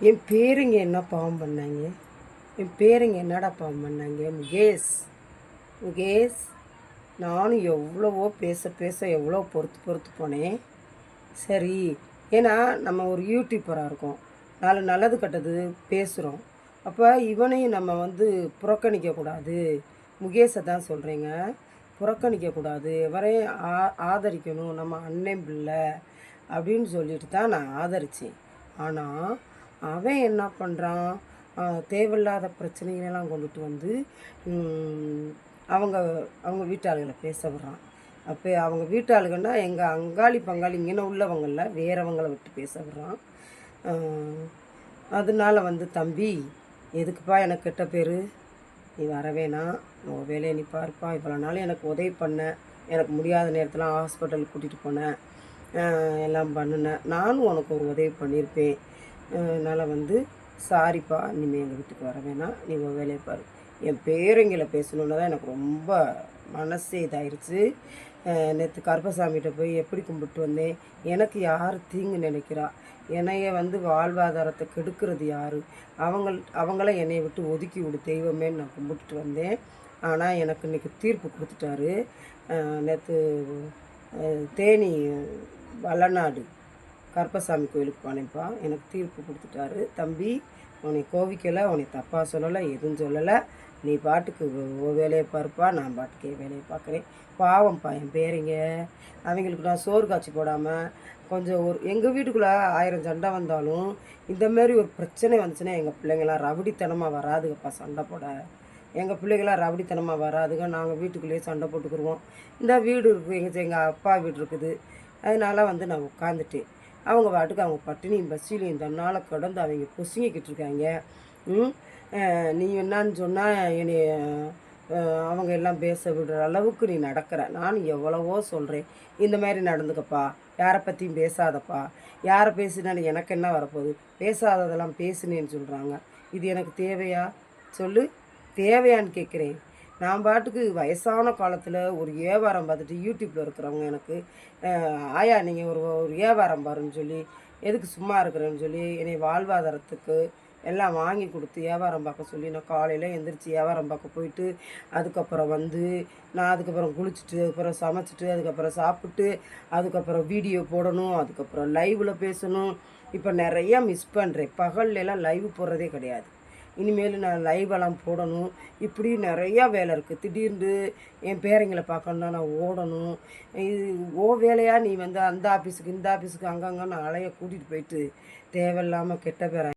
என் பேருங்க என்ன பாவம் பண்ணாங்க? என் பேருங்க என்னடா பாவம் பண்ணாங்க? முகேஷ், முகேஷ், நானும் எவ்வளவோ பேச பேச எவ்வளோ பொறுத்து போனேன். சரி, ஏன்னா நம்ம ஒரு யூடியூப்பராக இருக்கோம், நல்லது கெட்டது பேசுகிறோம். அப்போ இவனையும் நம்ம புறக்கணிக்கக்கூடாது. முகேஷை தான் சொல்கிறேங்க, புறக்கணிக்கக்கூடாது. இவரையும் ஆதரிக்கணும், நம்ம அண்ணன் பிள்ளை அப்படின்னு சொல்லிட்டு தான் நான் ஆதரித்தேன். ஆனால் அவன் என்ன பண்ணுறான், தேவையில்லாத பிரச்சனைகளெல்லாம் கொண்டுட்டு வந்து அவங்க அவங்க வீட்டாளுகளை பேச விடுறான். அப்போ அவங்க வீட்டாளுகன்னா எங்கள் அங்காளி பங்காளி இங்கே உள்ளவங்கள வேறவங்களை விட்டு பேச விடுறான். அதனால தம்பி, எதுக்குப்பா எனக்கு கெட்ட பேர்? நீ வரவேணா, உன் வேலையை நீ பார்ப்பா. இவ்வளோ நாள் எனக்கு உதவி பண்ண, எனக்கு முடியாத நேரத்தில் ஹாஸ்பிட்டலுக்கு கூட்டிகிட்டு போனேன், எல்லாம் பண்ணினேன். நானும் உனக்கு ஒரு உதவி பண்ணியிருப்பேன். அதனால் சாரிப்பா, இனிமேல் எங்கள் வீட்டுக்கு வர வேணாம், நீ உன் வேலையை பாரு. என் பேரங்களை பேசணுன்னு தான் எனக்கு ரொம்ப மனசே இதாகிருச்சு. நேற்று கருப்பசாமிகிட்ட போய் எப்படி கும்பிட்டு வந்தேன். எனக்கு யார் தீங்கு நினைக்கிறா? என்னைய வாழ்வாதாரத்தை கெடுக்கிறது யார்? அவங்கள என்னை விட்டு ஒதுக்கி விடு தெய்வமேன்னு நான் கும்பிட்டுட்டு வந்தேன். ஆனால் எனக்கு இன்றைக்கி தீர்ப்பு கொடுத்துட்டாரு. நேற்று தேனி வல்லநாடு கருப்பசாமி கோயிலுக்கு போனேன்ப்பா. எனக்கு தீர்ப்பு கொடுத்துட்டாரு. தம்பி, உன்னை கோவிக்கலை, உன்னை தப்பாக சொல்லலை, எதுவும் சொல்லலை. நீ பாட்டுக்கு வேலையை பார்ப்பா, நான் பாட்டுக்கு வேலையை பார்க்குறேன். பாவம்ப்பா என் பேரைங்க. அவங்களுக்கு நான் சோறு காய்ச்சி போடாமல் கொஞ்சம் எங்கள் வீட்டுக்குள்ளே 1000 சண்டை வந்தாலும் இந்தமாரி ஒரு பிரச்சனை வந்துச்சுன்னா எங்கள் பிள்ளைங்களாம் ரவுடித்தனமாக வராதுங்கப்பா சண்டை போட. எங்கள் பிள்ளைகளாம் ரவுடித்தனமாக வராதுங்க. நாங்கள் வீட்டுக்குள்ளேயே சண்டை போட்டுக்குருவோம். இந்த வீடு இருக்குது, எங்கள் அப்பா வீடு இருக்குது. அதனால் நான் உட்காந்துட்டேன். அவங்க பாட்டுக்கு அவங்க பட்டினியும் பசியிலையும் தன்னால் கடந்து அவங்க பொசுங்கிக்கிட்டு இருக்காங்க. நீ என்னான்னு சொன்னால் என்னை அவங்க எல்லாம் பேச விடுற அளவுக்கு நீ நடக்கிற. நான் எவ்வளவோ சொல்கிறேன், இந்த மாதிரி நடந்துக்கப்பா, யாரை பற்றியும் பேசாதப்பா, யாரை பேசினாலும் எனக்கு என்ன வரப்போகுது, பேசாததெல்லாம் பேசுனேன்னு சொல்கிறாங்க. இது எனக்கு தேவையா சொல்லு? தேவையான்னு கேட்குறேன். நான் பாட்டுக்கு வயசான காலத்தில் ஒரு வியாபாரம் பார்த்துட்டு யூடியூப்பில் இருக்கிறவங்க எனக்கு ஆயா நீங்கள் ஒரு ஒரு வியாபாரம் பாருன்னு சொல்லி, எதுக்கு சும்மா இருக்கிறேன்னு சொல்லி என்னை வாழ்வாதாரத்துக்கு எல்லாம் வாங்கி கொடுத்து வியாபாரம் பார்க்க சொல்லி, நான் காலையில் எந்திரிச்சு வியாபாரம் பார்க்க போயிட்டு அதுக்கப்புறம் நான் அதுக்கப்புறம் குளிச்சுட்டு அதுக்கப்புறம் சமைச்சிட்டு அதுக்கப்புறம் சாப்பிட்டு அதுக்கப்புறம் வீடியோ போடணும், அதுக்கப்புறம் லைவில் பேசணும். இப்போ நிறையா மிஸ் பண்ணுறேன். பகல்லலாம் லைவ் போடுறதே கிடையாது. இனிமேல் நான் லைவெல்லாம் போடணும். இப்படி நிறையா வேலை இருக்குது. திடீர்னு என் பேரங்களை பார்க்கணுன்னா நான் ஓடணும். இது வேலையாக நீ அந்த ஆஃபீஸுக்கு இந்த ஆஃபீஸுக்கு அங்கங்கன்னு அலைய கூட்டிகிட்டு போயிட்டு தேவையில்லாமல் கெட்ட பேரை